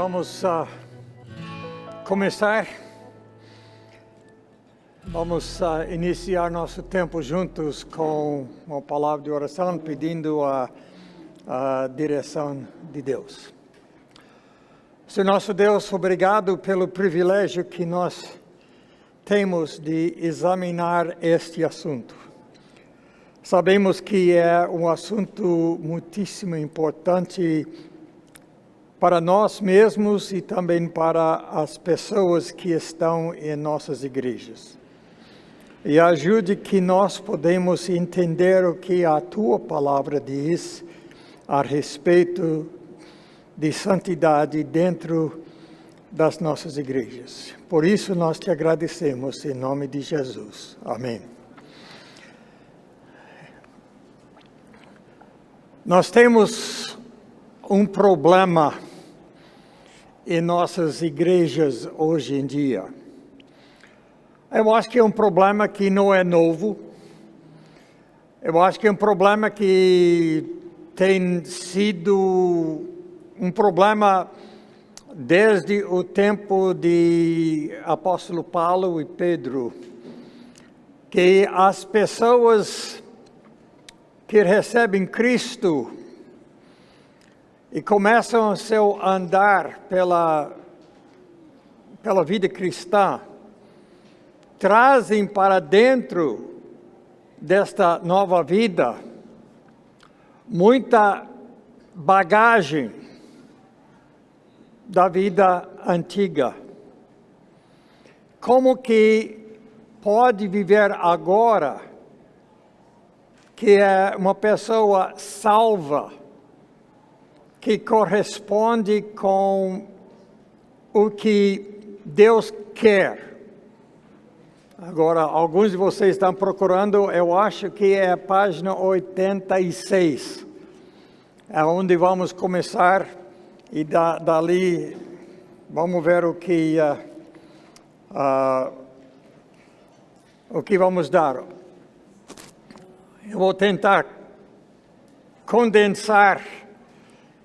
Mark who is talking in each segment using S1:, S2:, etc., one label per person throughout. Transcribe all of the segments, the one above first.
S1: Vamos começar. Vamos iniciar nosso tempo juntos com uma palavra de oração, pedindo a direção de Deus. Senhor nosso Deus, obrigado pelo privilégio que nós temos de examinar este assunto. Sabemos que é um assunto muitíssimo importante para nós mesmos e também para as pessoas que estão em nossas igrejas. E ajude que nós podemos entender o que a Tua palavra diz a respeito de santidade dentro das nossas igrejas. Por isso nós te agradecemos em nome de Jesus. Amém. Nós temos um problema em nossas igrejas hoje em dia. Eu acho que é um problema que não é novo. Eu acho que é um problema que tem sido um problema desde o tempo de apóstolo Paulo e Pedro, que as pessoas que recebem Cristo e começam seu andar pela vida cristã, trazem para dentro desta nova vida muita bagagem da vida antiga. Como que pode viver agora, que é uma pessoa salva, que corresponde com o que Deus quer. Agora, alguns de vocês estão procurando, eu acho que é a página 86. É onde vamos começar e dali vamos ver o que vamos dar. Eu vou tentar condensar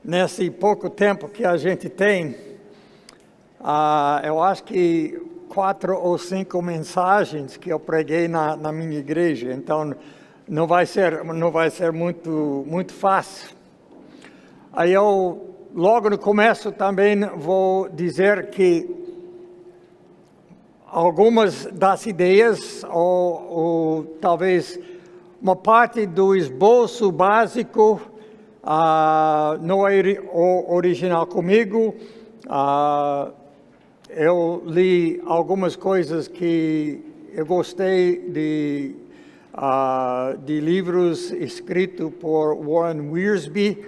S1: nesse pouco tempo que a gente tem, eu acho que 4 ou 5 mensagens que eu preguei na minha igreja, então não vai ser muito fácil. Aí eu, logo no começo também vou dizer que algumas das ideias, ou talvez uma parte do esboço básico, não é original comigo. Eu li algumas coisas que eu gostei de livros escritos por Warren Wiersbe,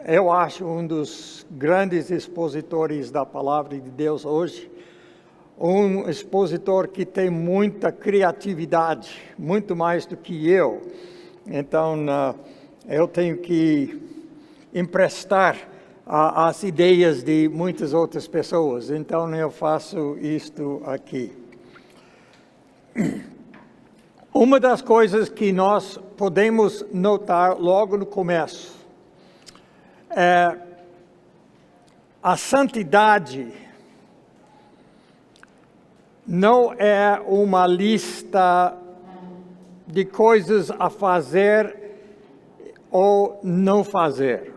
S1: eu acho um dos grandes expositores da palavra de Deus hoje. Um expositor que tem muita criatividade, muito mais do que eu. Então, eu tenho que emprestar as ideias de muitas outras pessoas. Então, eu faço isto aqui. Uma das coisas que nós podemos notar logo no começo é a santidade não é uma lista de coisas a fazer ou não fazer.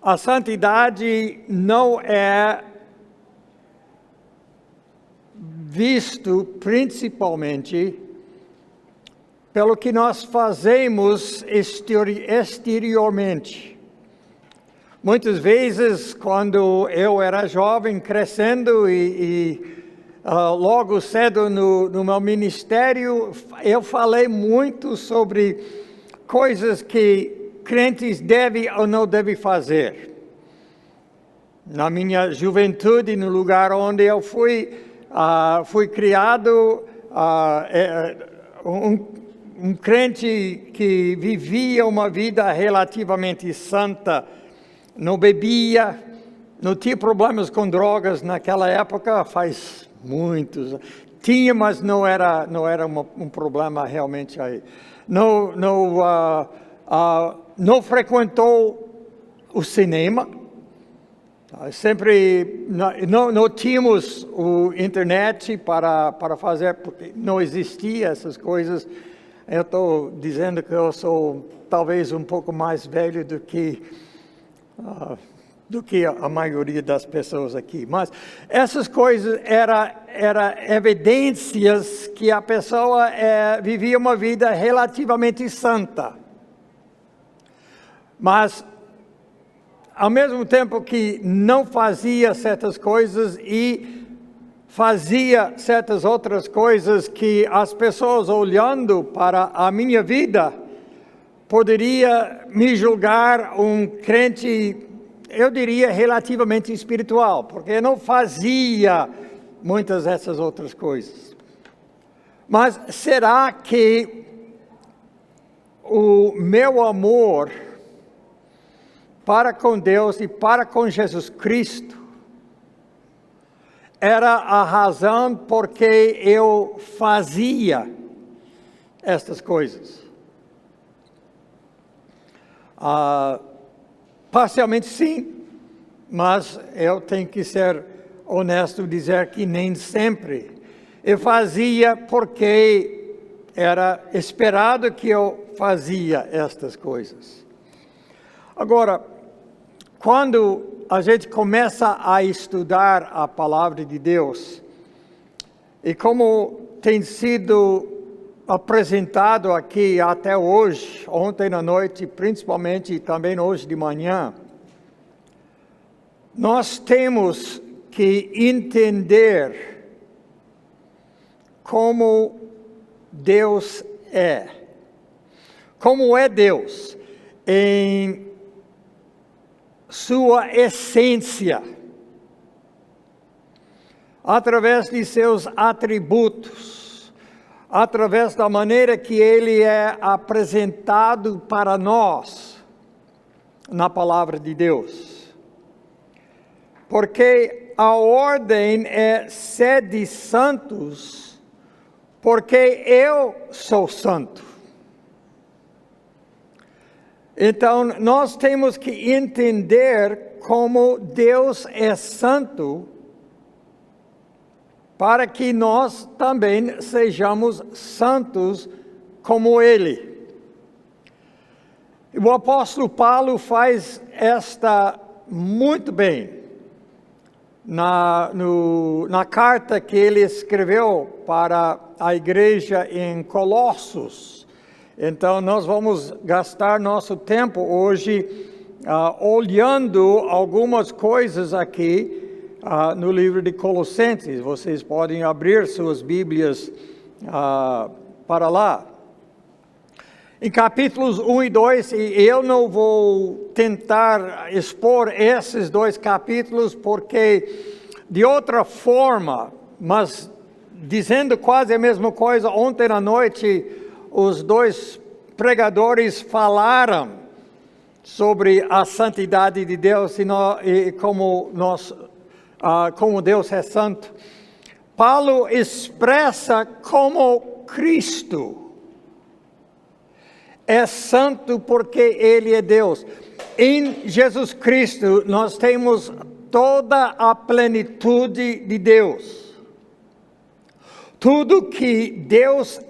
S1: A santidade não é visto principalmente pelo que nós fazemos exteriormente. Muitas vezes, quando eu era jovem, crescendo logo cedo no meu ministério, eu falei muito sobre coisas que crentes devem ou não devem fazer. Na minha juventude, no lugar onde eu fui criado, um crente que vivia uma vida relativamente santa, não bebia, não tinha problemas com drogas naquela época, faz muitos. Tinha, mas não era um problema realmente aí. Não frequentou o cinema, Sempre não tínhamos o internet para fazer, porque não existia essas coisas. Eu estou dizendo que eu sou talvez um pouco mais velho do que a maioria das pessoas aqui. Mas essas coisas eram evidências que a pessoa vivia uma vida relativamente santa. Mas, ao mesmo tempo que não fazia certas coisas e fazia certas outras coisas que as pessoas olhando para a minha vida poderia me julgar um crente, eu diria, relativamente espiritual, porque eu não fazia muitas dessas outras coisas. Mas será que o meu amor para com Deus e para com Jesus Cristo era a razão porque eu fazia estas coisas? Parcialmente sim, mas eu tenho que ser honesto e dizer que nem sempre. Eu fazia porque era esperado que eu fazia estas coisas. Agora, quando a gente começa a estudar a palavra de Deus, e como tem sido apresentado aqui até hoje, ontem à noite, principalmente e também hoje de manhã, nós temos que entender como Deus é. Como é Deus em sua essência, através de seus atributos, através da maneira que Ele é apresentado para nós na palavra de Deus. Porque a ordem é sede santos, porque eu sou santo. Então, nós temos que entender como Deus é santo, para que nós também sejamos santos como Ele. O apóstolo Paulo faz esta muito bem na carta que ele escreveu para a igreja em Colossos. Então, nós vamos gastar nosso tempo hoje olhando algumas coisas aqui no livro de Colossenses. Vocês podem abrir suas Bíblias para lá. Em capítulos 1 e 2, e eu não vou tentar expor esses dois capítulos, porque de outra forma, mas dizendo quase a mesma coisa, ontem à noite os dois pregadores falaram sobre a santidade de Deus e como Deus é santo. Paulo expressa como Cristo é santo porque Ele é Deus. Em Jesus Cristo nós temos toda a plenitude de Deus. Tudo que Deus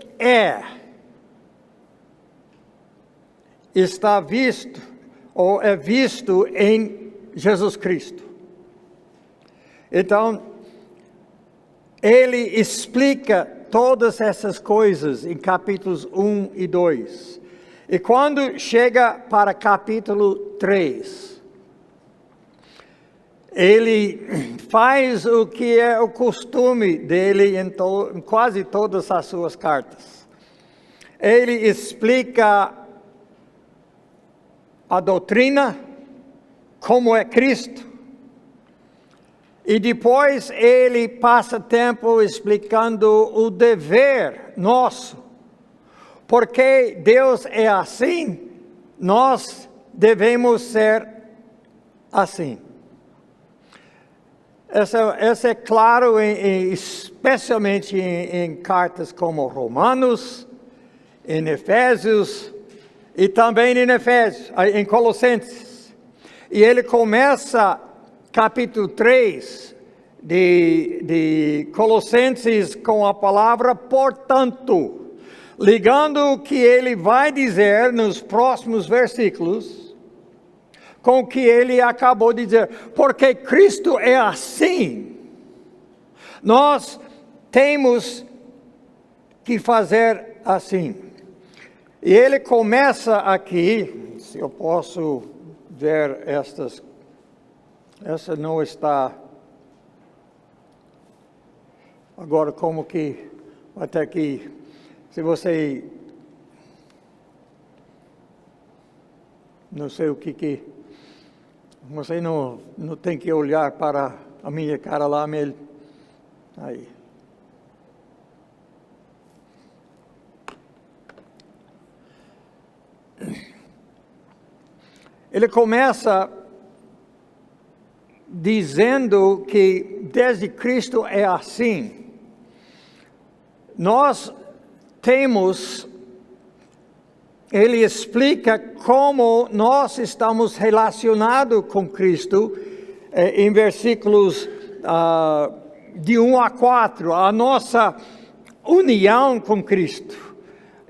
S1: está visto ou é visto em Jesus Cristo. Então, ele explica todas essas coisas em capítulos 1 e 2. E quando chega para capítulo 3, ele faz o que é o costume dele em quase todas as suas cartas. Ele explica a doutrina, como é Cristo, e depois ele passa tempo explicando o dever nosso. Porque Deus é assim, nós devemos ser assim. Essa é claro, especialmente em cartas como Romanos, em Efésios, e também em Colossenses. E ele começa capítulo 3 de Colossenses com a palavra portanto, ligando o que ele vai dizer nos próximos versículos com o que ele acabou de dizer. Porque Cristo é assim. Nós temos que fazer assim. E ele começa aqui, se eu posso ver essa não está, agora como que, até aqui, se você, não sei o que, você não tem que olhar para a minha cara lá, aí. Ele começa dizendo que desde Cristo é assim. Nós temos, ele explica como nós estamos relacionados com Cristo, em versículos de 1 a 4, a nossa união com Cristo.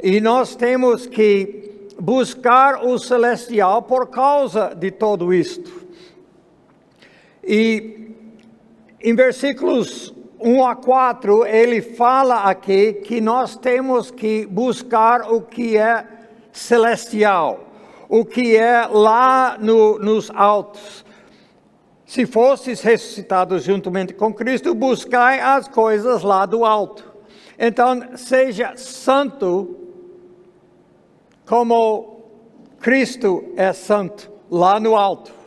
S1: E nós temos que buscar o celestial por causa de tudo isto. E em versículos 1 a 4, ele fala aqui que nós temos que buscar o que é celestial, o que é lá nos altos. Se fostes ressuscitados juntamente com Cristo, buscai as coisas lá do alto. Então, seja santo, como Cristo é santo, lá no alto.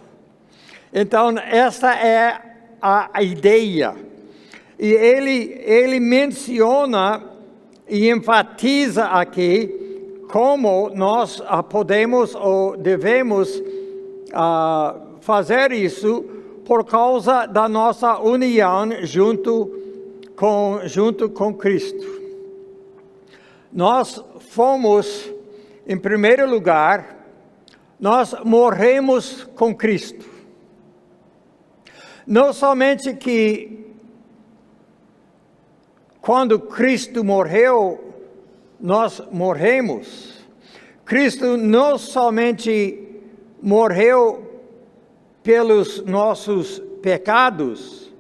S1: Então, essa é a ideia. E ele menciona e enfatiza aqui como nós podemos ou devemos fazer isso por causa da nossa união junto com Cristo. Nós fomos, em primeiro lugar, nós morremos com Cristo. Não somente que quando Cristo morreu, nós morremos. Cristo não somente morreu pelos nossos pecados,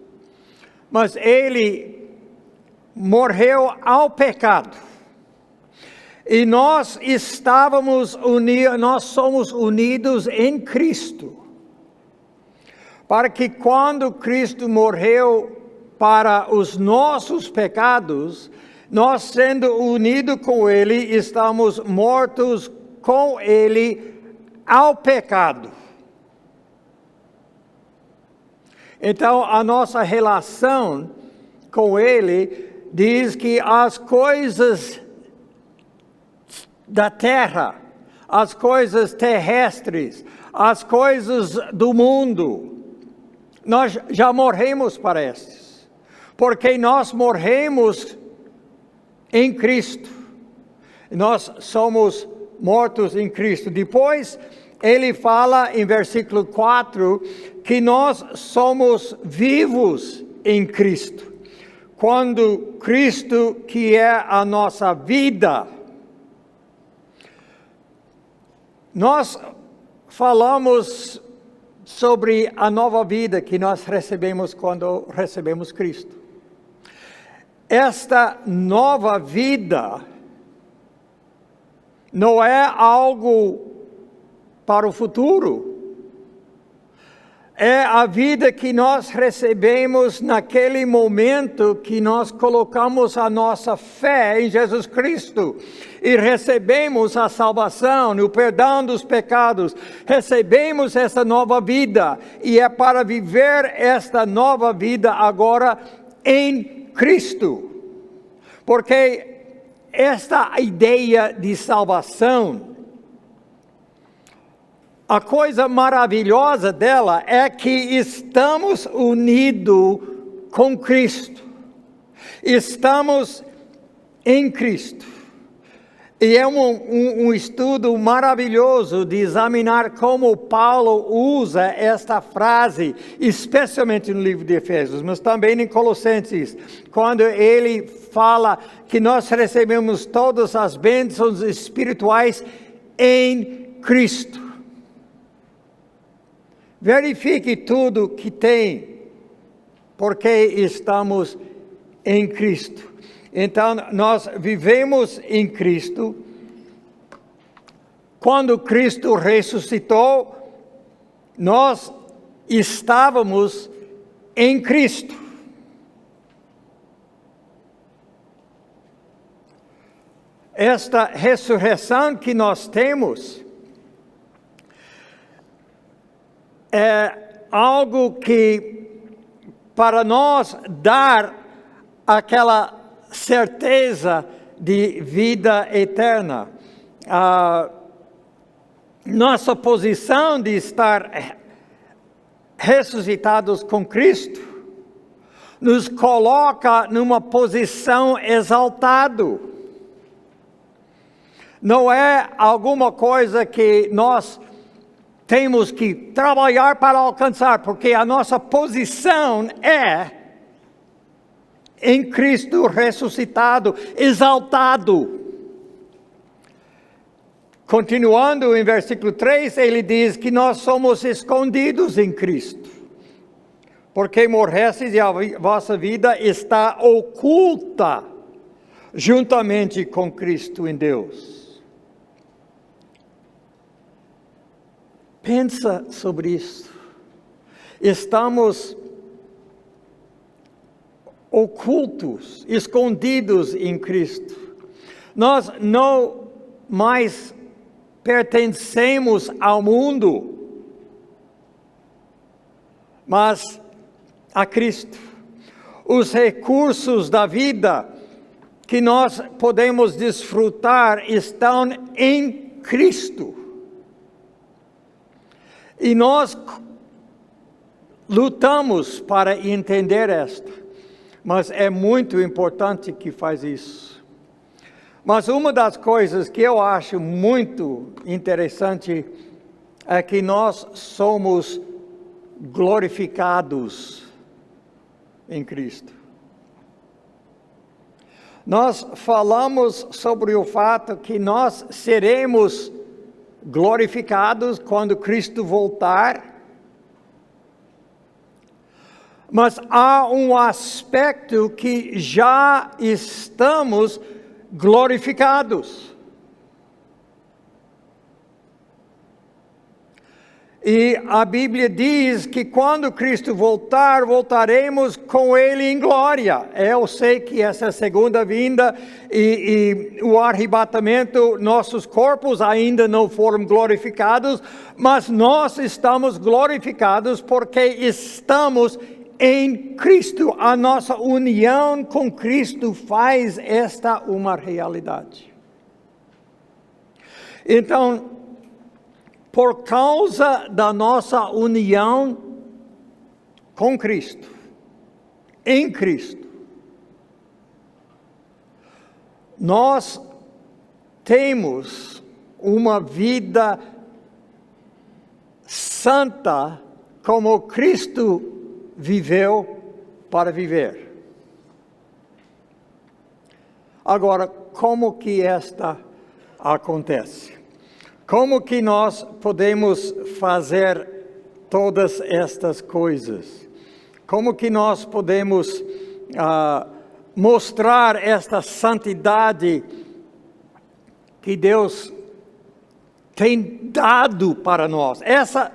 S1: mas ele morreu ao pecado. E nós somos unidos em Cristo. Para que quando Cristo morreu para os nossos pecados, nós sendo unidos com Ele, estamos mortos com Ele ao pecado. Então, a nossa relação com Ele diz que as coisas da terra, as coisas terrestres, as coisas do mundo, nós já morremos para estes, porque nós morremos em Cristo, nós somos mortos em Cristo. Depois, ele fala em versículo 4, que nós somos vivos em Cristo. Quando Cristo, que é a nossa vida, nós falamos sobre a nova vida que nós recebemos quando recebemos Cristo. Esta nova vida não é algo para o futuro. É a vida que nós recebemos naquele momento que nós colocamos a nossa fé em Jesus Cristo e recebemos a salvação, o perdão dos pecados, recebemos essa nova vida e é para viver esta nova vida agora em Cristo. Porque esta ideia de salvação, a coisa maravilhosa dela é que estamos unidos com Cristo. Estamos em Cristo. E é um estudo maravilhoso de examinar como Paulo usa esta frase, especialmente no livro de Efésios, mas também em Colossenses, quando ele fala que nós recebemos todas as bênçãos espirituais em Cristo. Verifique tudo que tem, porque estamos em Cristo. Então, nós vivemos em Cristo. Quando Cristo ressuscitou, nós estávamos em Cristo. Esta ressurreição que nós temos é algo que, para nós dar aquela certeza de vida eterna. Nossa posição de estar ressuscitados com Cristo nos coloca numa posição exaltada. Não é alguma coisa que nós temos que trabalhar para alcançar, porque a nossa posição é em Cristo ressuscitado, exaltado. Continuando em versículo 3, ele diz que nós somos escondidos em Cristo, porque morrestes e a vossa vida está oculta juntamente com Cristo em Deus. Pensa sobre isso. Estamos ocultos, escondidos em Cristo. Nós não mais pertencemos ao mundo, mas a Cristo. Os recursos da vida que nós podemos desfrutar estão em Cristo. E nós lutamos para entender esta. Mas é muito importante que faz isso. Mas uma das coisas que eu acho muito interessante é que nós somos glorificados em Cristo. Nós falamos sobre o fato que nós seremos glorificados quando Cristo voltar. Mas há um aspecto que já estamos glorificados. E a Bíblia diz que quando Cristo voltar, voltaremos com Ele em glória. Eu sei que essa segunda vinda e o arrebatamento, nossos corpos ainda não foram glorificados, mas nós estamos glorificados porque estamos em Cristo. A nossa união com Cristo faz esta uma realidade. Então, por causa da nossa união com Cristo, em Cristo, nós temos uma vida santa como Cristo viveu para viver. Agora, como que esta acontece? Como que nós podemos fazer todas estas coisas? Como que nós podemos mostrar esta santidade que Deus tem dado para nós? Essa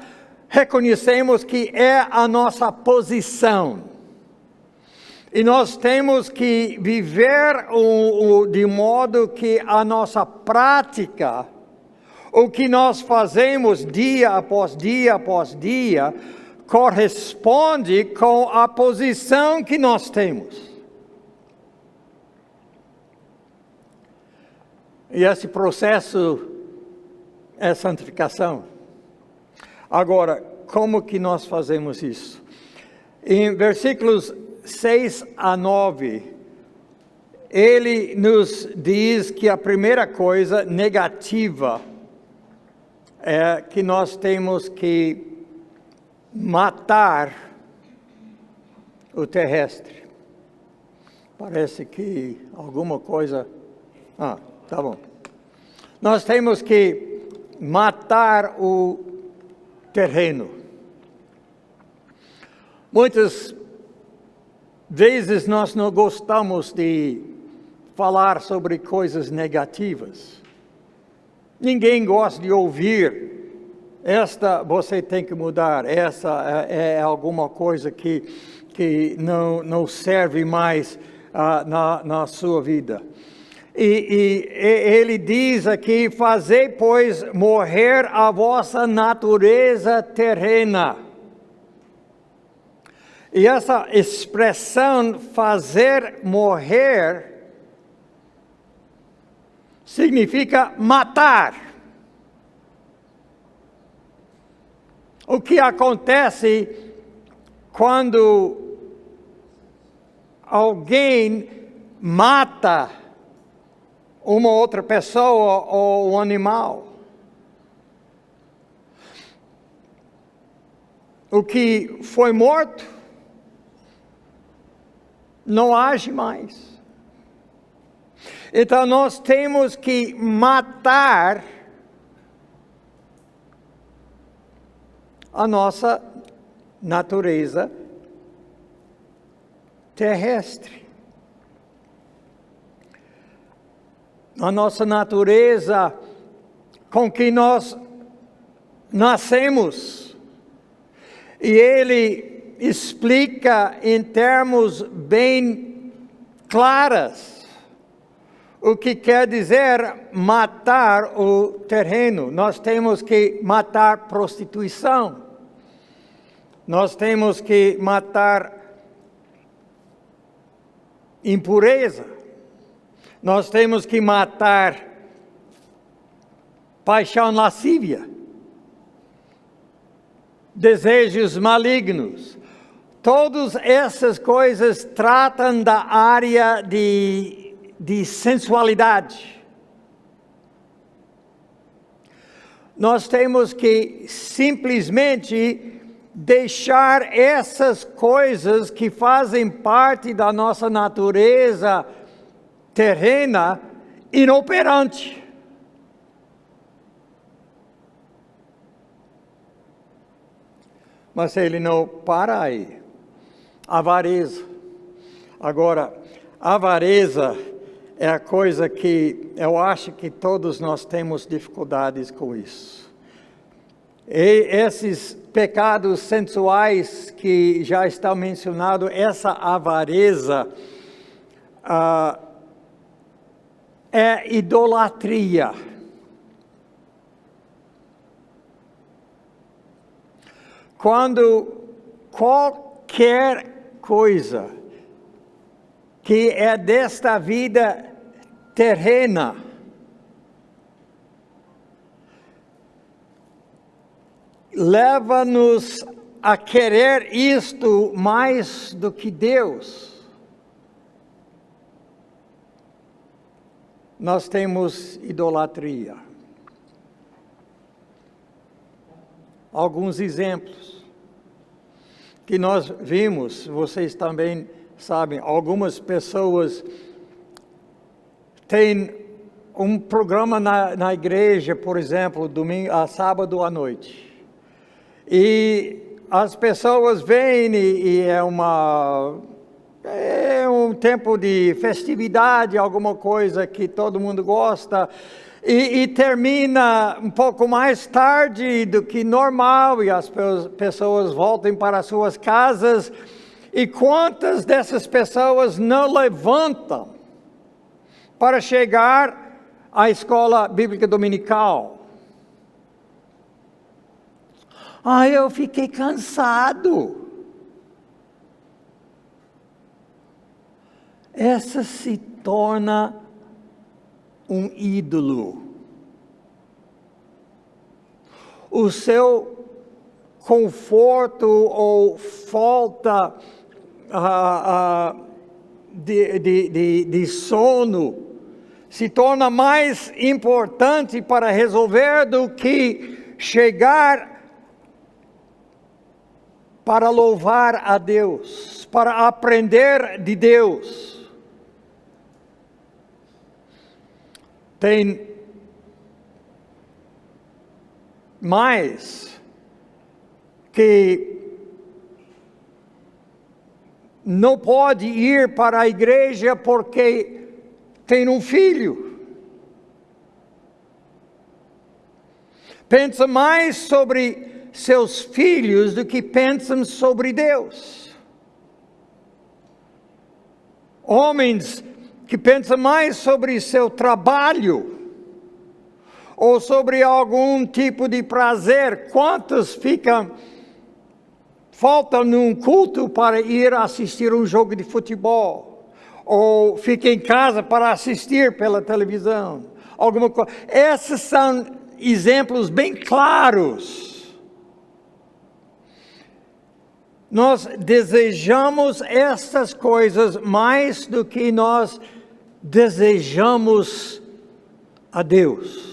S1: reconhecemos que é a nossa posição. E nós temos que viver de modo que a nossa prática, o que nós fazemos dia após dia após dia, corresponde com a posição que nós temos. E esse processo é santificação. Agora, como que nós fazemos isso? Em versículos 6 a 9, ele nos diz que a primeira coisa negativa é que nós temos que matar o terrestre. Parece que alguma coisa... tá bom. Nós temos que matar o terreno. Muitas vezes nós não gostamos de falar sobre coisas negativas. Ninguém gosta de ouvir, você tem que mudar, essa é alguma coisa que não serve mais na sua vida. E ele diz aqui, fazei, pois, morrer a vossa natureza terrena. E essa expressão, fazer morrer, significa matar. O que acontece quando alguém mata uma outra pessoa ou um animal? O que foi morto não age mais. Então nós temos que matar a nossa natureza terrestre. A nossa natureza com que nós nascemos. E ele explica em termos bem claros o que quer dizer matar o terreno. Nós temos que matar prostituição. Nós temos que matar impureza. Nós temos que matar paixão lascívia, desejos malignos. Todas essas coisas tratam da área de sensualidade. Nós temos que simplesmente deixar essas coisas que fazem parte da nossa natureza terrena inoperante. Mas ele não para aí. Avareza. Agora, avareza é a coisa que eu acho que todos nós temos dificuldades com isso. E esses pecados sensuais que já estão mencionados, essa avareza é idolatria. Quando qualquer coisa que é desta vida terrena leva-nos a querer isto mais do que Deus, nós temos idolatria. Alguns exemplos que nós vimos, vocês também sabem, algumas pessoas têm um programa na igreja, por exemplo, sábado à noite. E as pessoas vêm e é um tempo de festividade, alguma coisa que todo mundo gosta. E termina um pouco mais tarde do que normal, e as pessoas voltam para suas casas. E quantas dessas pessoas não levantam para chegar à escola bíblica dominical? Eu fiquei cansado. Essa se torna um ídolo. O seu conforto ou falta de sono se torna mais importante para resolver do que chegar para louvar a Deus, para aprender de Deus. Tem mais que não pode ir para a igreja porque tem um filho. Pensa mais sobre seus filhos do que pensam sobre Deus. Homens que pensam mais sobre seu trabalho ou sobre algum tipo de prazer. Quantos faltam num culto para ir assistir um jogo de futebol? Ou fica em casa para assistir pela televisão, alguma coisa. Esses são exemplos bem claros. Nós desejamos essas coisas mais do que nós desejamos a Deus.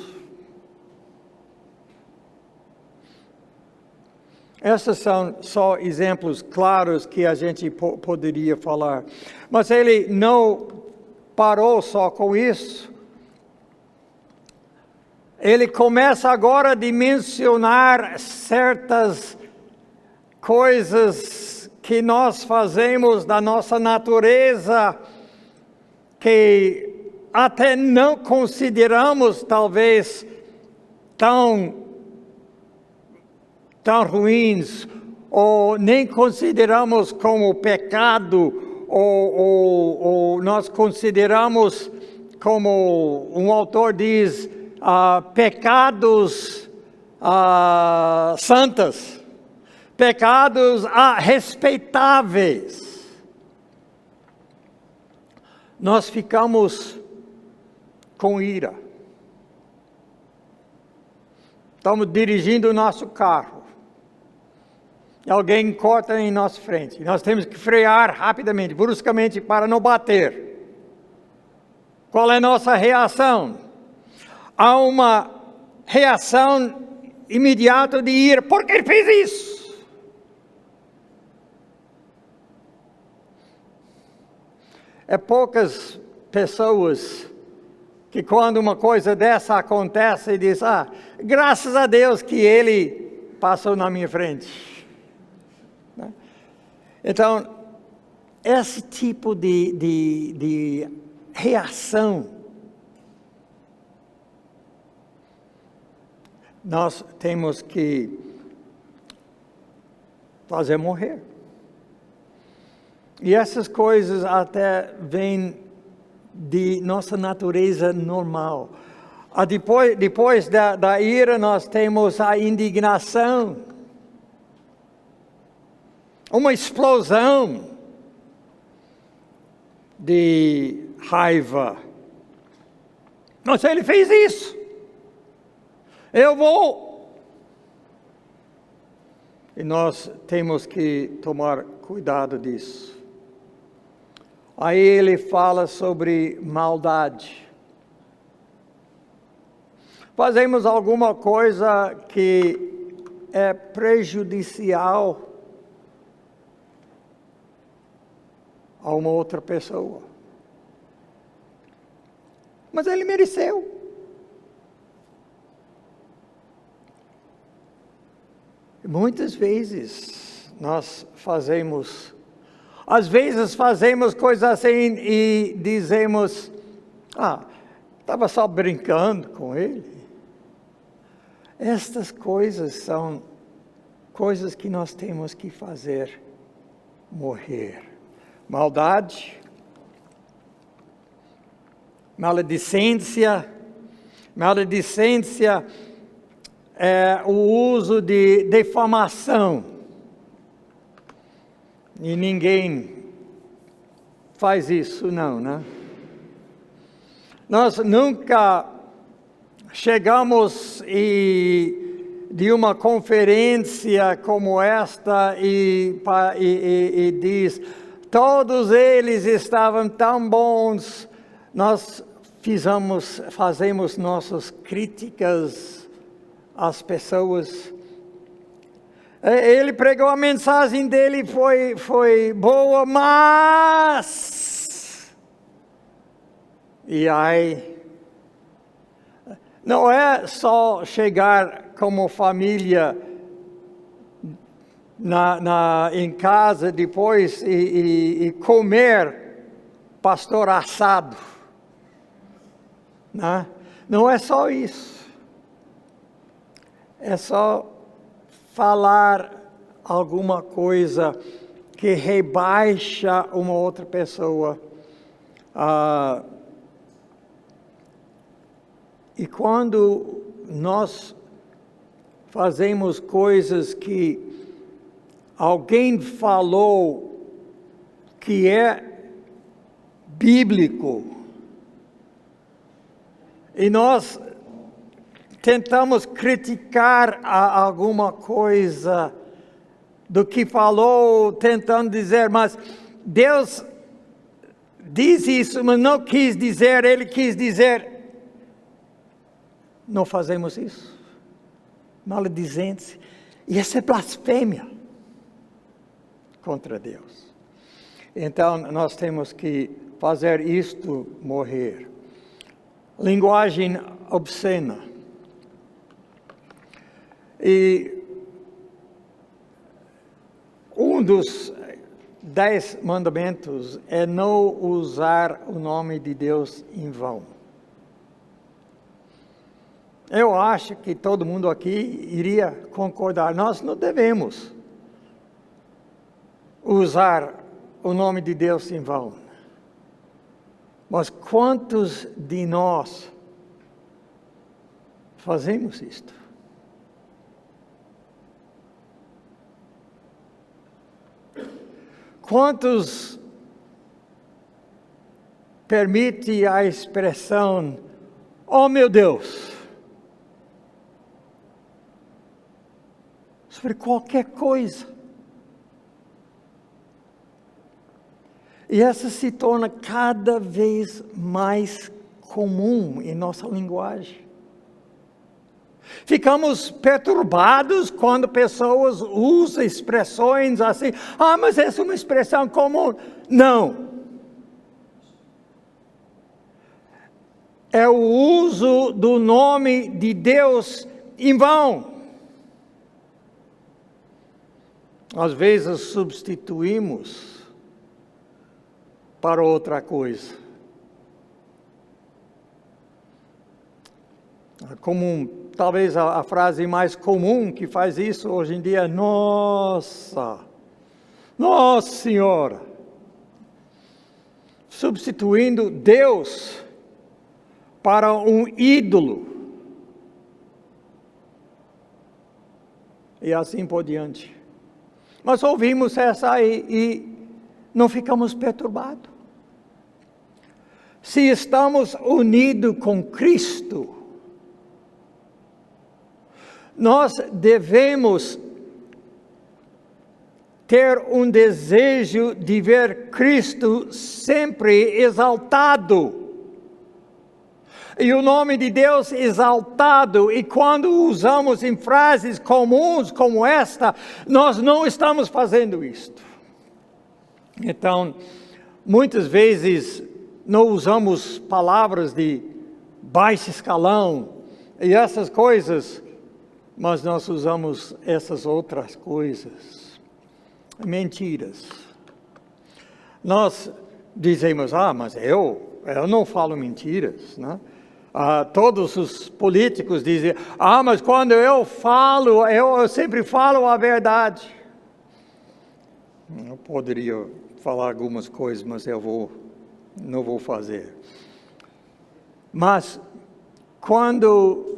S1: Esses são só exemplos claros que a gente poderia falar. Mas ele não parou só com isso. Ele começa agora a mencionar certas coisas que nós fazemos da nossa natureza, que até não consideramos talvez tão ruins, ou nem consideramos como pecado, ou nós consideramos, como um autor diz, pecados santos, pecados respeitáveis. Nós ficamos com ira. Estamos dirigindo o nosso carro. Alguém corta em nossa frente. Nós temos que frear rapidamente, bruscamente, para não bater. Qual é a nossa reação? Há uma reação imediata de ira. Por que ele fez isso? É poucas pessoas que quando uma coisa dessa acontece, diz, graças a Deus que ele passou na minha frente. Então, esse tipo de reação, nós temos que fazer morrer. E essas coisas até vêm de nossa natureza normal. Depois da ira, nós temos a indignação. Uma explosão de raiva. Nossa, ele fez isso. Eu vou. E nós temos que tomar cuidado disso. Aí ele fala sobre maldade. Fazemos alguma coisa que é prejudicial a uma outra pessoa. Mas ele mereceu. Muitas vezes nós fazemos, às vezes fazemos coisas assim e dizemos, estava só brincando com ele. Estas coisas são coisas que nós temos que fazer morrer. Maldade, maledicência é o uso de difamação. E ninguém faz isso não, né? Nós nunca chegamos de uma conferência como esta e diz, todos eles estavam tão bons, nós fazemos nossas críticas às pessoas. Ele pregou, a mensagem dele foi boa, mas... E aí... Não é só chegar como família em casa depois e comer pastor assado. Né? Não é só isso. É só falar alguma coisa que rebaixa uma outra pessoa. E quando nós fazemos coisas que alguém falou que é bíblico, e nós tentamos criticar alguma coisa do que falou, tentando dizer, mas Deus diz isso, mas não quis dizer, Ele quis dizer. Não fazemos isso. Maledizentes. E essa é blasfêmia contra Deus. Então, nós temos que fazer isto morrer. Linguagem obscena. E um dos 10 mandamentos é não usar o nome de Deus em vão. Eu acho que todo mundo aqui iria concordar. Nós não devemos usar o nome de Deus em vão. Mas quantos de nós fazemos isto? Quantos permite a expressão, oh meu Deus, sobre qualquer coisa? E essa se torna cada vez mais comum em nossa linguagem. Ficamos perturbados quando pessoas usam expressões assim. Ah, mas essa é uma expressão comum. Não. É o uso do nome de Deus em vão. Às vezes substituímos para outra coisa. Talvez a frase mais comum que faz isso hoje em dia é Nossa Senhora. Substituindo Deus para um ídolo. E assim por diante. Nós ouvimos essa aí e não ficamos perturbados. Se estamos unidos com Cristo, nós devemos ter um desejo de ver Cristo sempre exaltado. E o nome de Deus exaltado, e quando usamos em frases comuns como esta, nós não estamos fazendo isto. Então, muitas vezes não usamos palavras de baixo escalão e essas coisas, mas nós usamos essas outras coisas. Mentiras. Nós dizemos, mas eu não falo mentiras, né? Todos os políticos dizem, mas quando eu falo, eu sempre falo a verdade. Eu poderia falar algumas coisas, mas não vou fazer. Mas quando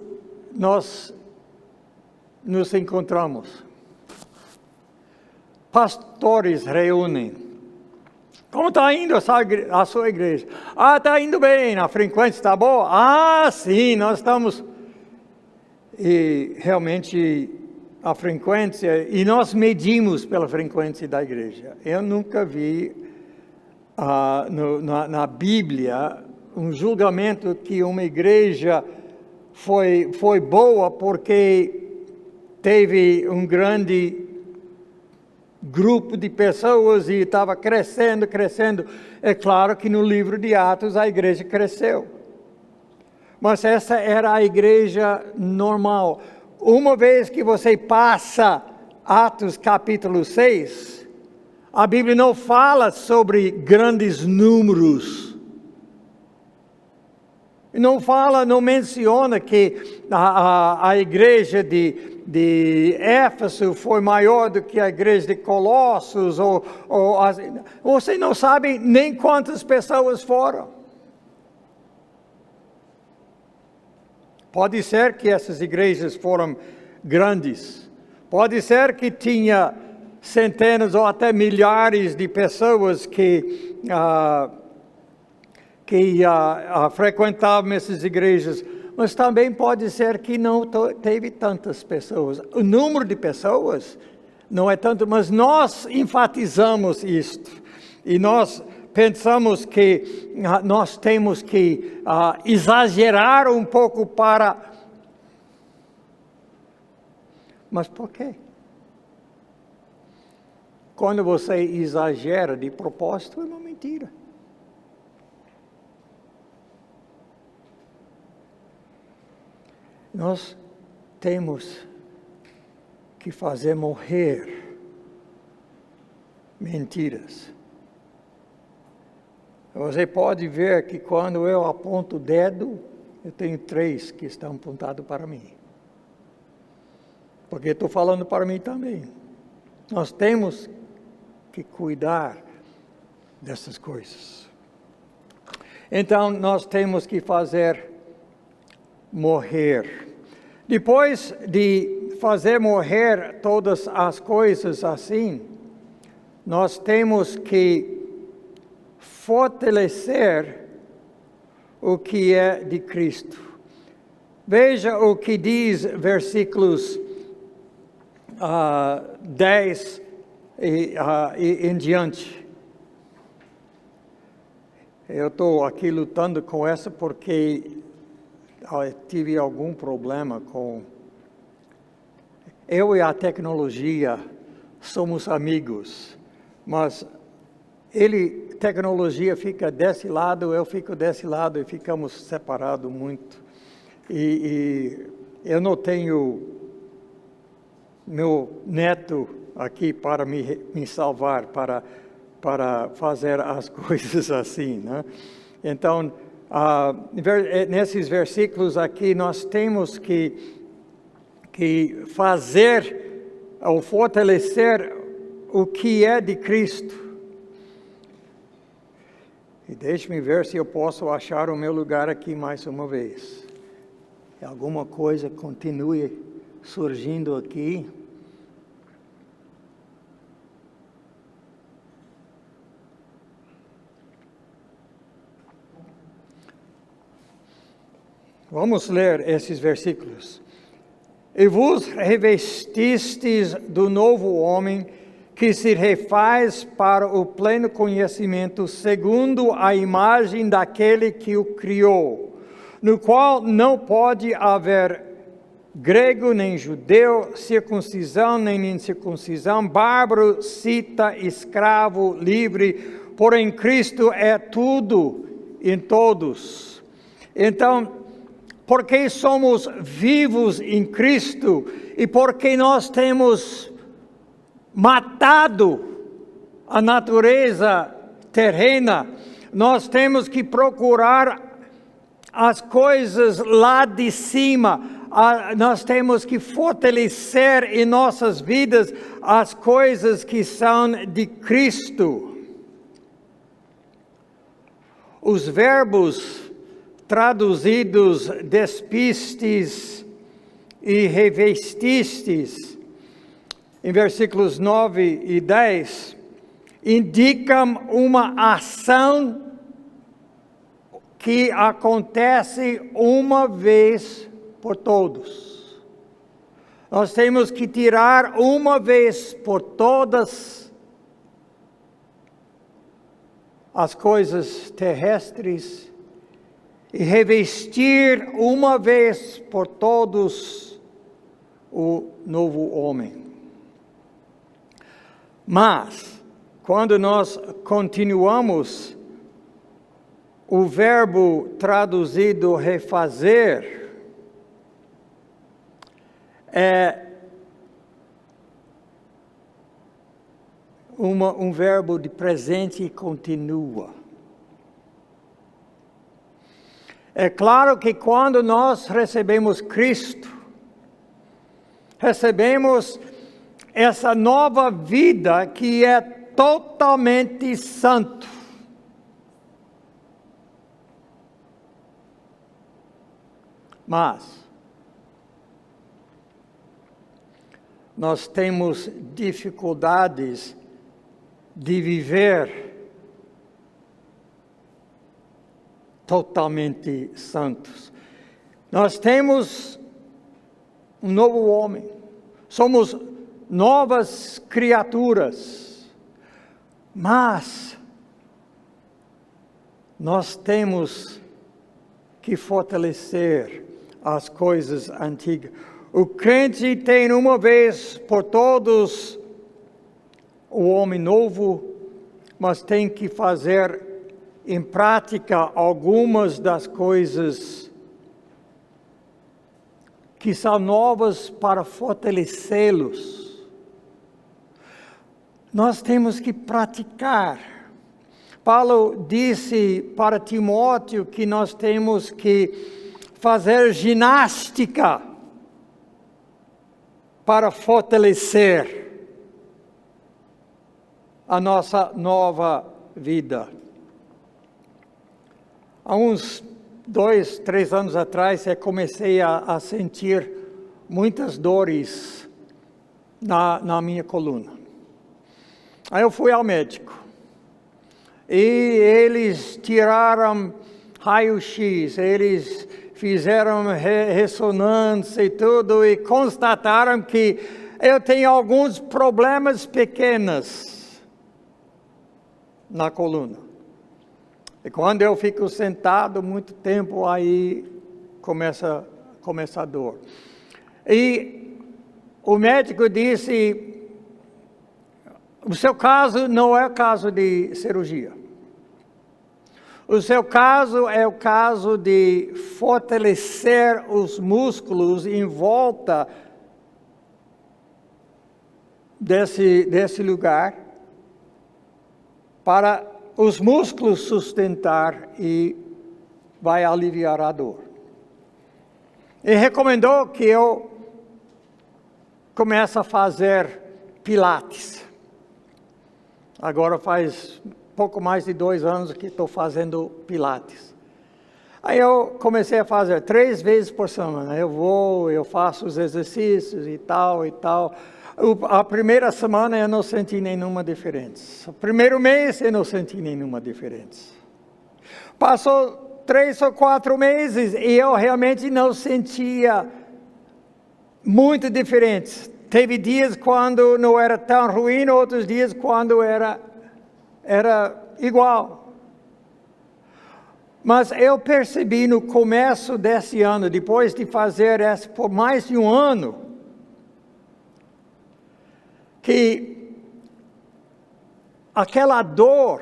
S1: nós nos encontramos, pastores reúnem. Como está indo a sua igreja? Está indo bem, a frequência está boa? Sim, nós estamos. E realmente a frequência, e nós medimos pela frequência da igreja. Eu nunca vi na Bíblia, um julgamento que uma igreja foi boa porque teve um grande grupo de pessoas e estava crescendo. É claro que no livro de Atos a igreja cresceu. Mas essa era a igreja normal. Uma vez que você passa Atos capítulo 6, a Bíblia não fala sobre grandes números. Não menciona que a igreja de Éfeso foi maior do que a igreja de Colossos. Você não sabe nem quantas pessoas foram. Pode ser que essas igrejas foram grandes. Pode ser que tinha centenas ou até milhares de pessoas que frequentavam essas igrejas. Mas também pode ser que não teve tantas pessoas. O número de pessoas não é tanto, mas nós enfatizamos isto. E nós pensamos que nós temos que exagerar um pouco para... Mas por quê? Quando você exagera de propósito, é uma mentira. Nós temos que fazer morrer mentiras. Você pode ver que quando eu aponto o dedo, eu tenho 3 que estão apontados para mim. Porque estou falando para mim também. Nós temos que cuidar dessas coisas. Então, nós temos que fazer morrer. Depois de fazer morrer todas as coisas assim, nós temos que fortalecer o que é de Cristo. Veja o que diz versículos 10 e em diante. Eu estou aqui lutando com essa porque tive algum problema com... Eu e a tecnologia somos amigos, mas tecnologia fica desse lado, eu fico desse lado e ficamos separados muito. E eu não tenho meu neto aqui para me salvar, para fazer as coisas assim, né? Então, nesses versículos aqui, nós temos que fazer ou fortalecer o que é de Cristo. E deixe-me ver se eu posso achar o meu lugar aqui mais uma vez. Alguma coisa continue surgindo aqui. Vamos ler esses versículos. E vos revestistes do novo homem, que se refaz para o pleno conhecimento, segundo a imagem daquele que o criou, no qual não pode haver grego nem judeu, circuncisão nem incircuncisão, bárbaro, cita, escravo, livre, porém Cristo é tudo em todos. Então, porque somos vivos em Cristo e porque nós temos matado a natureza terrena, nós temos que procurar as coisas lá de cima. Nós temos que fortalecer em nossas vidas as coisas que são de Cristo. Os verbos traduzidos despistes e revestistes, em versículos 9 e 10, indicam uma ação que acontece uma vez por todos. Nós temos que tirar uma vez por todas as coisas terrestres e revestir uma vez por todos o novo homem. Mas, quando nós continuamos, o verbo traduzido refazer é um verbo de presente continua. É claro que quando nós recebemos Cristo, recebemos essa nova vida que é totalmente santo. Mas nós temos dificuldades de viver totalmente santos. Nós temos um novo homem, somos novas criaturas, mas nós temos que fortalecer as coisas antigas. O crente tem uma vez por todos o homem novo, mas tem que fazer em prática algumas das coisas que são novas para fortalecê-los. Nós temos que praticar. Paulo disse para Timóteo que nós temos que fazer ginástica para fortalecer a nossa nova vida. Há uns 2, 3 anos atrás, eu comecei a sentir muitas dores na minha coluna. Aí eu fui ao médico. E eles tiraram raio-x, eles fizeram ressonância e tudo, e constataram que eu tenho alguns problemas pequenos na coluna. E quando eu fico sentado muito tempo, aí começa a dor. E o médico disse, o seu caso não é caso de cirurgia. O seu caso é o caso de fortalecer os músculos em volta desse lugar, para os músculos sustentar e vai aliviar a dor. E recomendou que eu comece a fazer pilates. Agora faz pouco mais de 2 anos que estou fazendo pilates. Aí eu comecei a fazer 3 vezes por semana. Eu faço os exercícios e tal e tal. A primeira semana eu não senti nenhuma diferença. O primeiro mês eu não senti nenhuma diferença. Passou 3 ou 4 meses e eu realmente não sentia muita diferença. Teve dias quando não era tão ruim, outros dias quando era igual. Mas eu percebi no começo desse ano, depois de fazer isso por mais de 1 ano, que aquela dor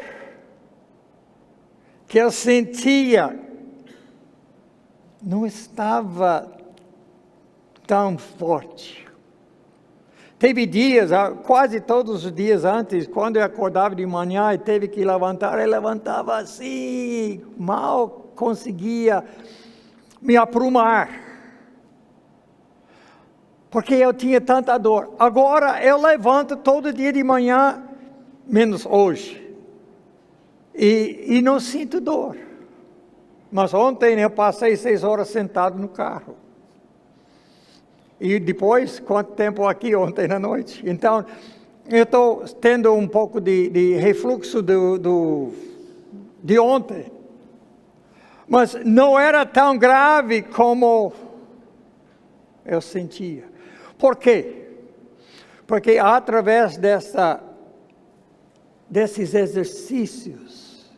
S1: que eu sentia não estava tão forte. Teve dias, quase todos os dias antes, quando eu acordava de manhã e teve que levantar, eu levantava assim, mal conseguia me aprumar. Porque eu tinha tanta dor. Agora eu levanto todo dia de manhã, menos hoje. E não sinto dor. Mas ontem eu passei 6 horas sentado no carro. E depois, quanto tempo aqui ontem na noite? Então, eu estou tendo um pouco de refluxo de ontem. Mas não era tão grave como eu sentia. Por quê? Porque através desses exercícios,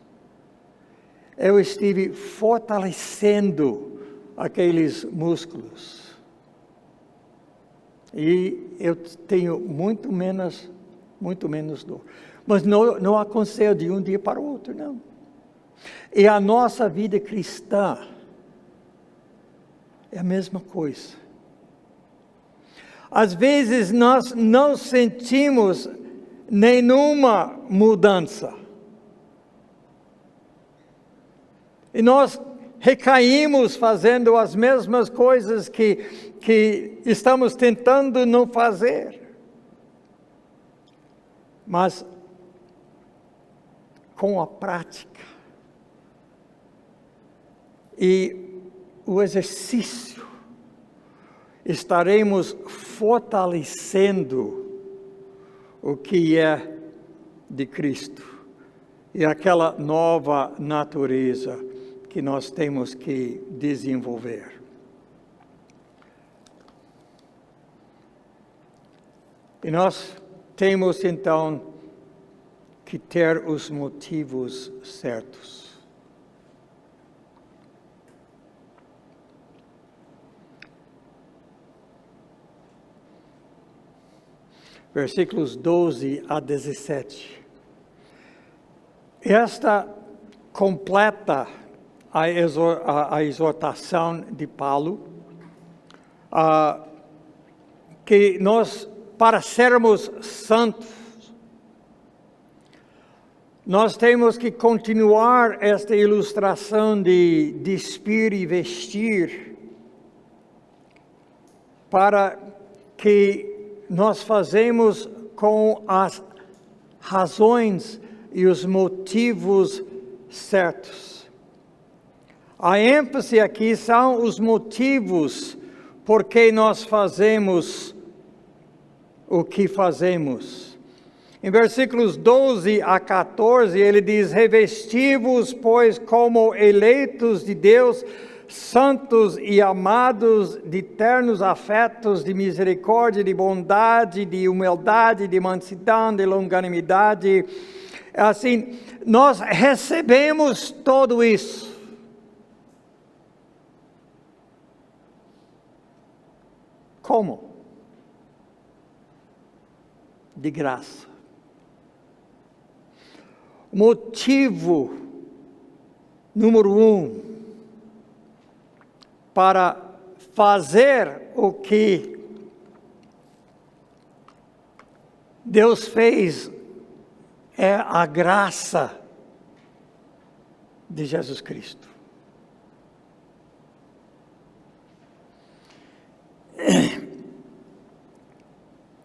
S1: eu estive fortalecendo aqueles músculos. E eu tenho muito menos dor. Mas não aconteceu de um dia para o outro, não. E a nossa vida cristã é a mesma coisa. Às vezes nós não sentimos nenhuma mudança. E nós recaímos fazendo as mesmas coisas que estamos tentando não fazer. Mas com a prática e o exercício, estaremos fortalecendo o que é de Cristo e aquela nova natureza que nós temos que desenvolver. E nós temos então que ter os motivos certos. Versículos 12 a 17. Esta completa a exortação de Paulo, que nós, para sermos santos, nós temos que continuar esta ilustração de despir e vestir, para que nós fazemos com as razões e os motivos certos. A ênfase aqui são os motivos por que nós fazemos o que fazemos. Em versículos 12 a 14, ele diz: revesti-vos, pois, como eleitos de Deus, santos e amados, de ternos afetos, de misericórdia, de bondade, de humildade, de mansidão, de longanimidade. Assim, nós recebemos tudo isso. Como? De graça. Motivo número 1 para fazer o que Deus fez é a graça de Jesus Cristo.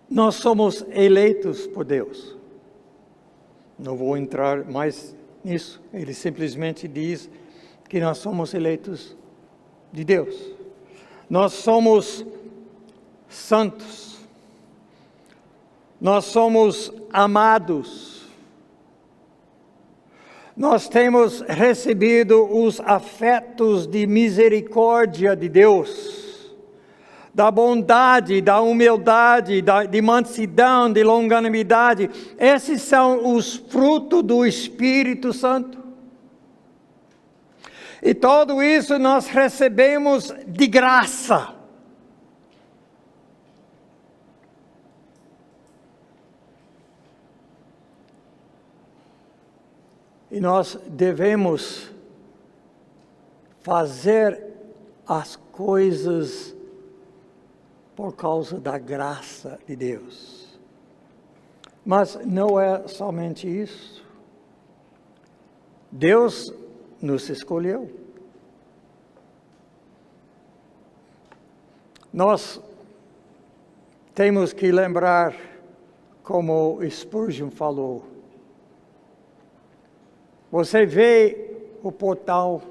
S1: Nós somos eleitos por Deus. Não vou entrar mais nisso. Ele simplesmente diz que nós somos eleitos de Deus. Nós somos santos. Nós somos amados. Nós temos recebido os afetos de misericórdia de Deus, da bondade, da humildade, de mansidão, de longanimidade. Esses são os frutos do Espírito Santo. E tudo isso nós recebemos de graça. E nós devemos fazer as coisas por causa da graça de Deus. Mas não é somente isso. Deus nos escolheu. Nós temos que lembrar, como Spurgeon falou, você vê o portal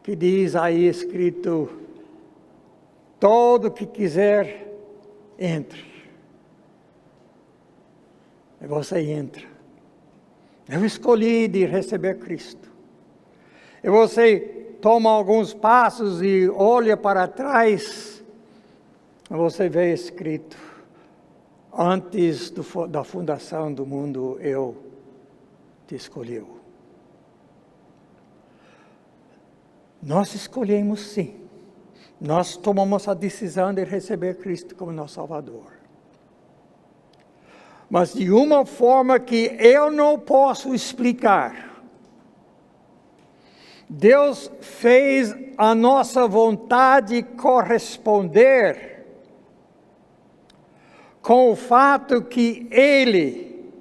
S1: que diz aí escrito: todo que quiser, entre. E você entra. Eu escolhi de receber Cristo. E você toma alguns passos e olha para trás, e você vê escrito: antes da fundação do mundo, eu te escolhi. Nós escolhemos sim. Nós tomamos a decisão de receber Cristo como nosso Salvador. Mas de uma forma que eu não posso explicar. Deus fez a nossa vontade corresponder com o fato que Ele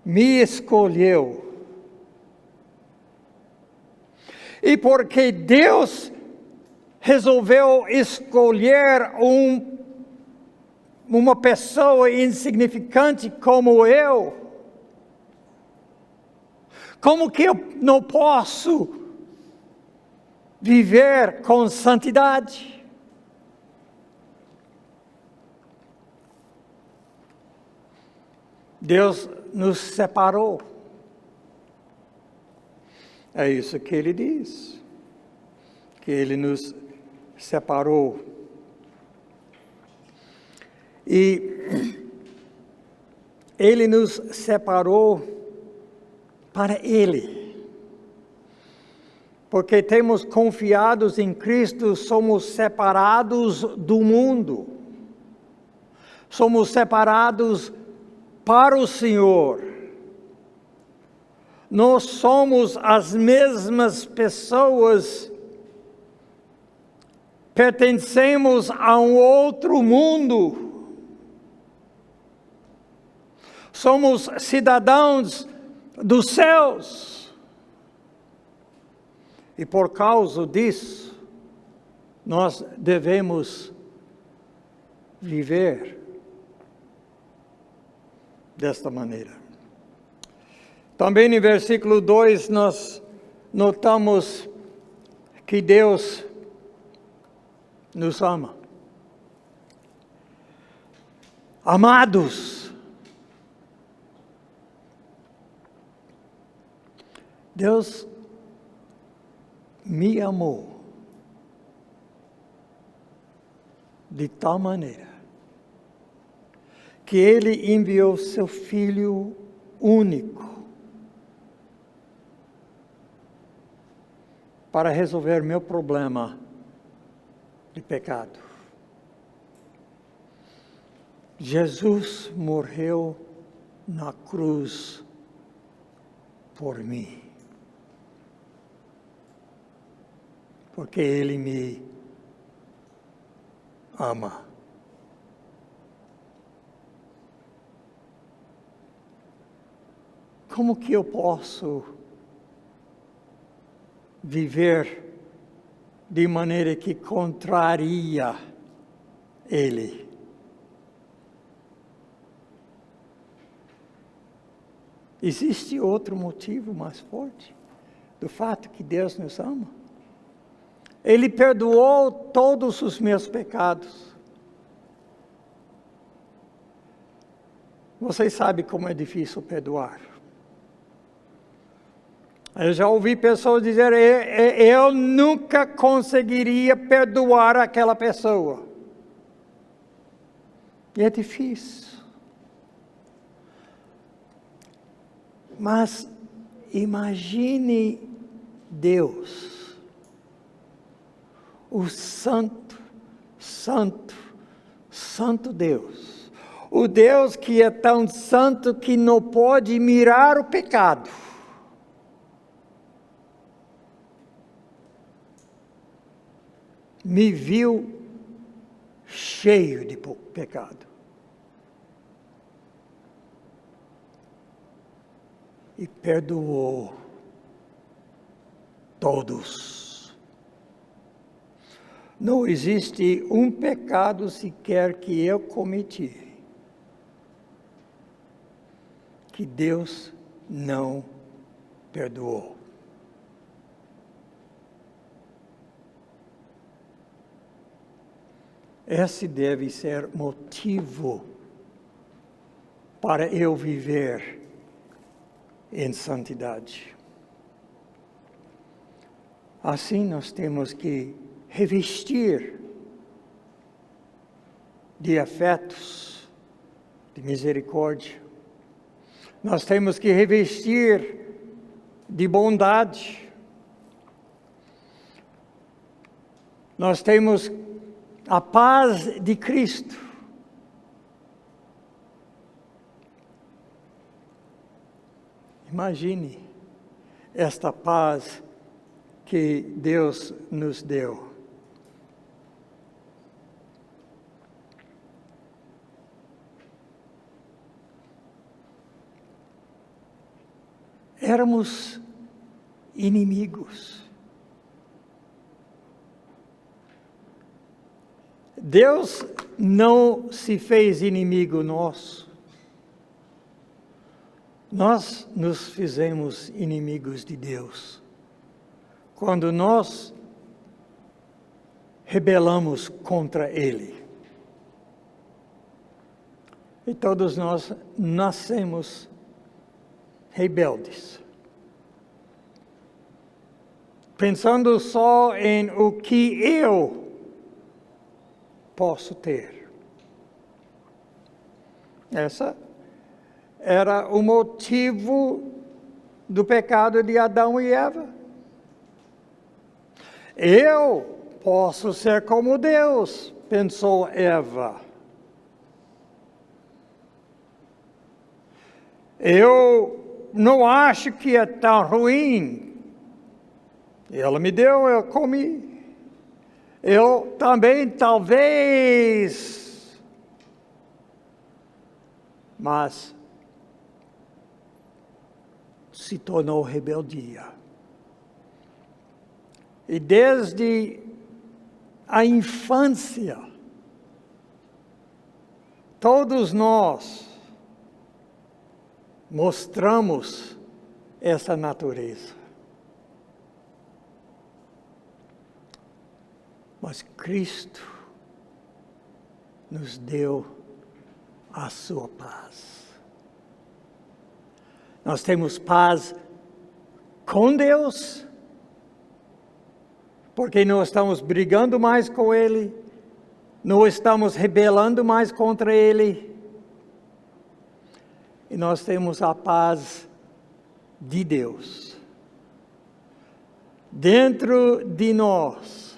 S1: me escolheu. E porque Deus resolveu escolher uma pessoa insignificante como eu, como que eu não posso viver com santidade? Deus nos separou. É isso que Ele diz, que Ele nos separou. E Ele nos separou para Ele. Porque temos confiados em Cristo, somos separados do mundo. Somos separados para o Senhor. Nós somos as mesmas pessoas, pertencemos a um outro mundo. Somos cidadãos dos céus. E por causa disso, nós devemos viver desta maneira. Também no versículo 2 nós notamos que Deus nos ama. Amados, Deus me amou de tal maneira que Ele enviou seu Filho único para resolver meu problema de pecado. Jesus morreu na cruz por mim, porque Ele me ama. Como que eu posso viver de maneira que contraria Ele? Existe outro motivo mais forte do fato que Deus nos ama? Ele perdoou todos os meus pecados. Vocês sabem como é difícil perdoar. Eu já ouvi pessoas dizer, eu nunca conseguiria perdoar aquela pessoa. E é difícil. Mas imagine Deus, o santo, santo, santo Deus. O Deus que é tão santo que não pode mirar o pecado. Me viu cheio de pecado. E perdoou todos. Não existe um pecado sequer que eu cometi que Deus não perdoou. Esse deve ser motivo para eu viver em santidade. Assim nós temos que revestir de afetos, de misericórdia. Nós temos que revestir de bondade. Nós temos a paz de Cristo. Imagine esta paz que Deus nos deu. Éramos inimigos. Deus não se fez inimigo nosso. Nós nos fizemos inimigos de Deus. Quando nós rebelamos contra Ele. E todos nós nascemos rebeldes. Pensando só em o que eu posso ter. Essa era o motivo do pecado de Adão e Eva. Eu posso ser como Deus, pensou Eva. Eu não acho que é tão ruim. Ela me deu, eu comi. Eu também, talvez. Mas se tornou rebeldia. E desde a infância, todos nós mostramos essa natureza. Mas Cristo nos deu a sua paz. Nós temos paz com Deus, porque não estamos brigando mais com Ele, não estamos rebelando mais contra Ele. E nós temos a paz de Deus dentro de nós,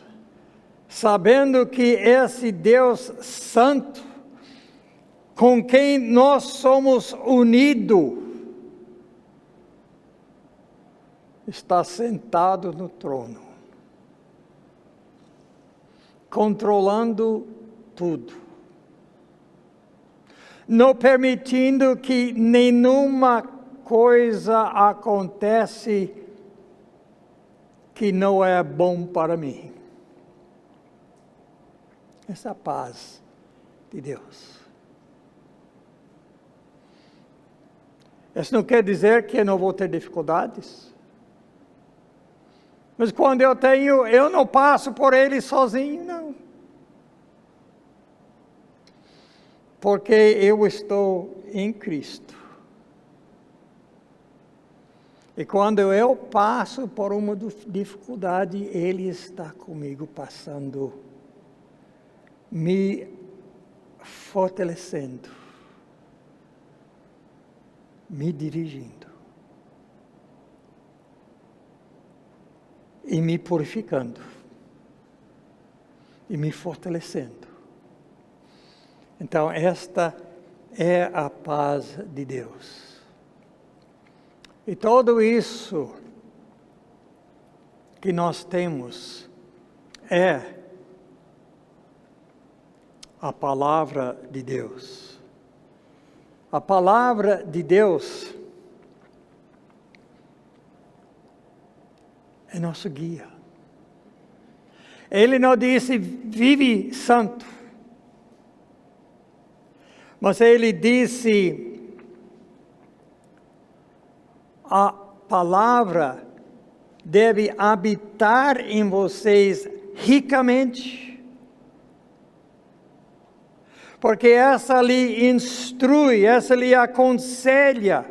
S1: sabendo que esse Deus Santo, com quem nós somos unidos, está sentado no trono, controlando tudo, não permitindo que nenhuma coisa acontece que não é bom para mim. Essa paz de Deus. Isso não quer dizer que eu não vou ter dificuldades. Mas quando eu tenho, eu não passo por ele sozinho, não. Porque eu estou em Cristo. E quando eu passo por uma dificuldade, Ele está comigo passando, me fortalecendo, me dirigindo e me purificando e me fortalecendo. Então, esta é a paz de Deus. E tudo isso que nós temos é a palavra de Deus. A palavra de Deus é nosso guia. Ele não disse, vive santo. Mas ele disse, a palavra deve habitar em vocês ricamente, porque essa lhe instrui, essa lhe aconselha,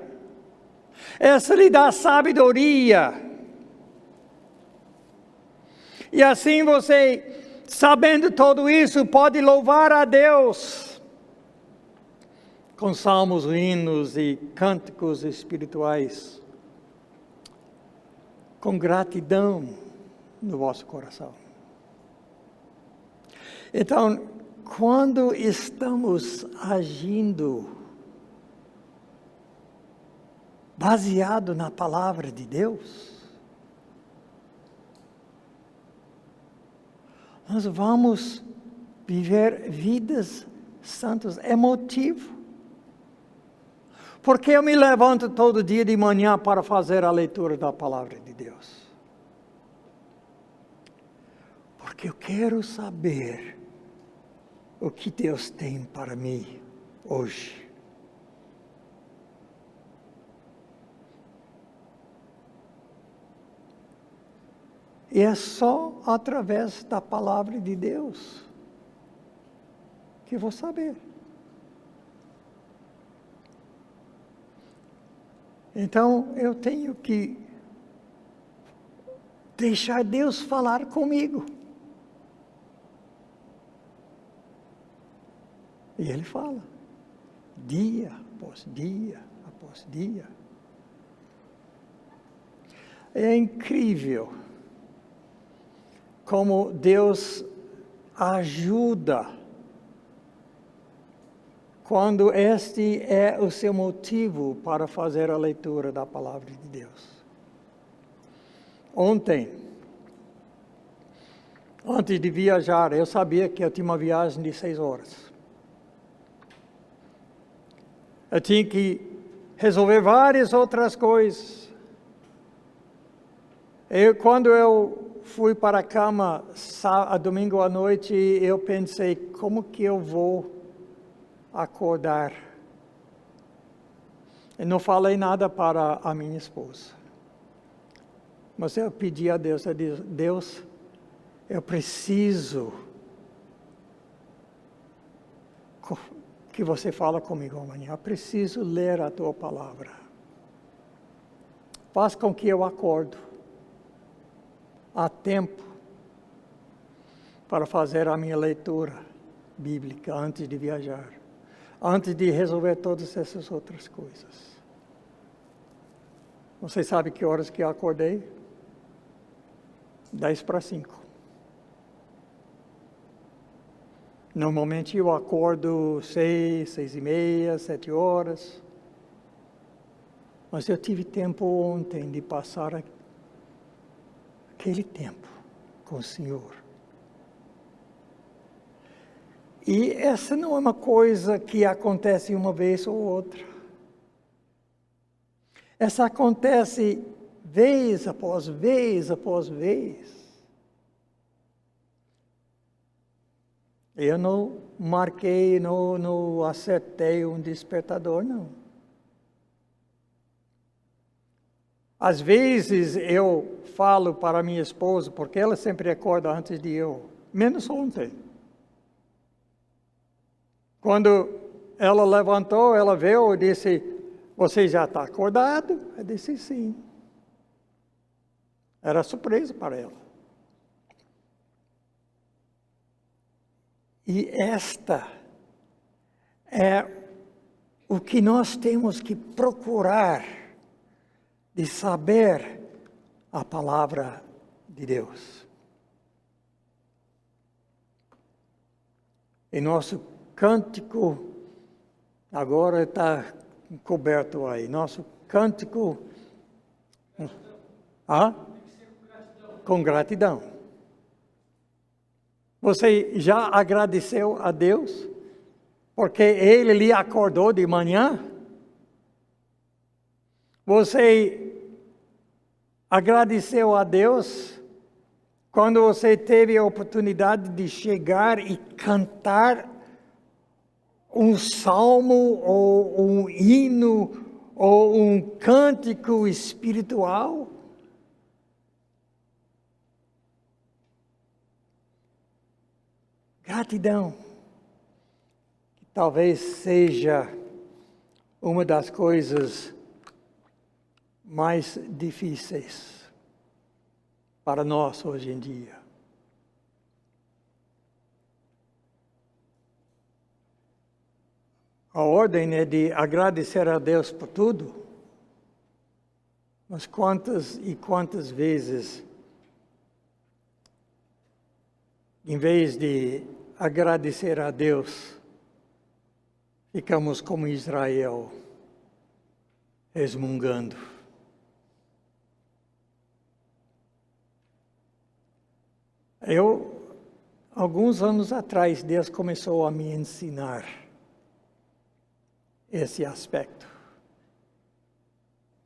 S1: essa lhe dá sabedoria. E assim você, sabendo tudo isso, pode louvar a Deus com salmos, hinos e cânticos espirituais, com gratidão no vosso coração. Então, quando estamos agindo baseado na palavra de Deus, nós vamos viver vidas santas. É motivo. Por que eu me levanto todo dia de manhã para fazer a leitura da palavra de Deus? Porque eu quero saber o que Deus tem para mim hoje. E é só através da palavra de Deus que eu vou saber. Então, eu tenho que deixar Deus falar comigo. E Ele fala, dia após dia, após dia. É incrível como Deus ajuda quando este é o seu motivo para fazer a leitura da palavra de Deus. Ontem, antes de viajar, eu sabia que eu tinha uma viagem de 6 horas. Eu tinha que resolver várias outras coisas. Quando eu fui para a cama domingo à noite, eu pensei, como que eu vou acordar? Eu não falei nada para a minha esposa. Mas eu pedi a Deus, Deus, eu preciso que você fale comigo amanhã. Eu preciso ler a tua palavra. Faz com que eu acordo a tempo para fazer a minha leitura bíblica antes de viajar, antes de resolver todas essas outras coisas. Você sabe que horas que eu acordei? 4:50. Normalmente eu acordo 6, 6:30, 7 horas. Mas eu tive tempo ontem de passar aquele tempo com o Senhor. E essa não é uma coisa que acontece uma vez ou outra. Essa acontece vez após vez após vez. Eu não marquei, não acertei um despertador, não. Às vezes eu falo para minha esposa, porque ela sempre acorda antes de eu, menos ontem. Quando ela levantou, ela veio e disse, você já está acordado? Eu disse sim. Era surpresa para ela. E esta é o que nós temos que procurar de saber a palavra de Deus. E nosso cântico, agora está coberto aí, nosso cântico... Com gratidão. Você já agradeceu a Deus? Porque Ele lhe acordou de manhã? Você agradeceu a Deus quando você teve a oportunidade de chegar e cantar um salmo ou um hino ou um cântico espiritual? Gratidão, que talvez seja uma das coisas mais difíceis para nós hoje em dia. A ordem é de agradecer a Deus por tudo, mas quantas e quantas vezes, em vez de agradecer a Deus, ficamos como Israel, resmungando. Alguns anos atrás, Deus começou a me ensinar esse aspecto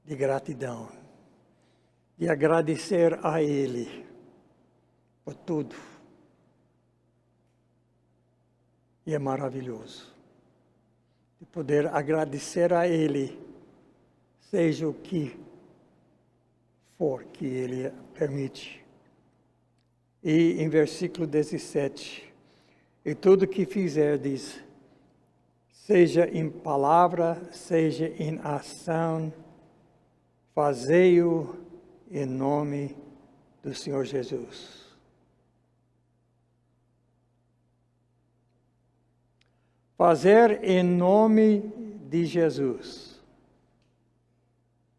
S1: de gratidão, de agradecer a Ele por tudo. E é maravilhoso de poder agradecer a Ele, seja o que for que Ele permite. E em versículo 17, e tudo que fizerdes, seja em palavra, seja em ação, fazei-o em nome do Senhor Jesus. Fazer em nome de Jesus.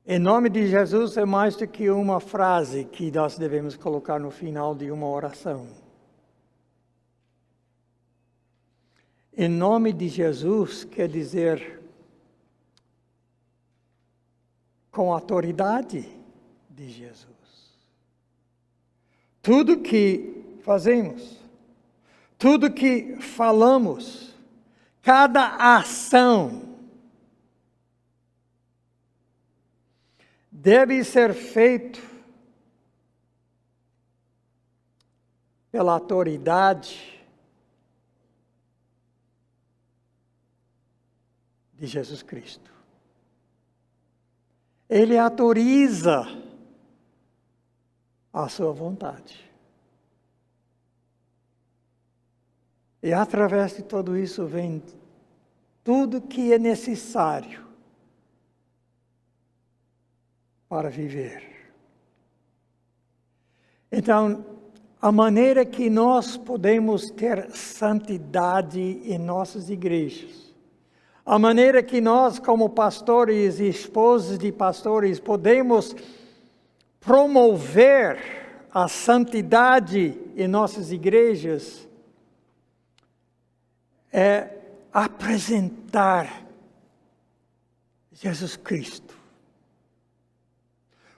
S1: Em nome de Jesus é mais do que uma frase que nós devemos colocar no final de uma oração. Em nome de Jesus quer dizer com a autoridade de Jesus. Tudo que fazemos, tudo que falamos, cada ação deve ser feito pela autoridade de Jesus Cristo. Ele autoriza a sua vontade. E através de tudo isso vem tudo que é necessário para viver. Então, a maneira que nós podemos ter santidade em nossas igrejas, a maneira que nós, como pastores e esposas de pastores, podemos promover a santidade em nossas igrejas, é apresentar Jesus Cristo.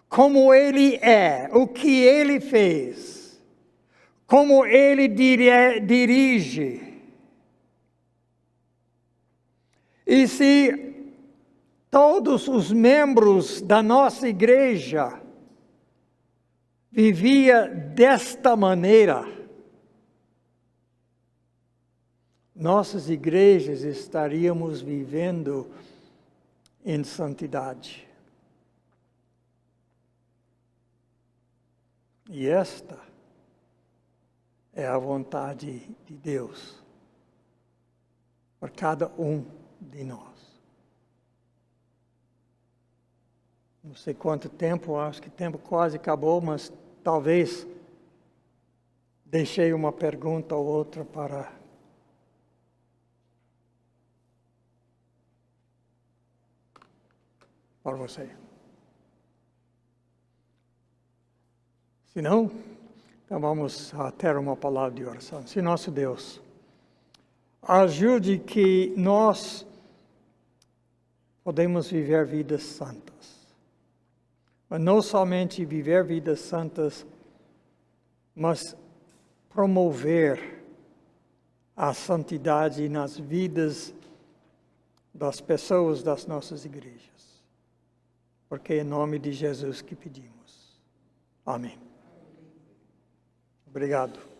S1: Como Ele é, o que Ele fez, como Ele dirige. E se todos os membros da nossa igreja viviam desta maneira, nossas igrejas estaríamos vivendo em santidade. E esta é a vontade de Deus por cada um de nós. Não sei quanto tempo, acho que o tempo quase acabou, mas talvez deixei uma pergunta ou outra para você. Se não, então vamos ter uma palavra de oração. Se nosso Deus ajude que nós podemos viver vidas santas. Mas não somente viver vidas santas, mas promover a santidade nas vidas das pessoas das nossas igrejas. Porque é em nome de Jesus que pedimos. Amém. Obrigado.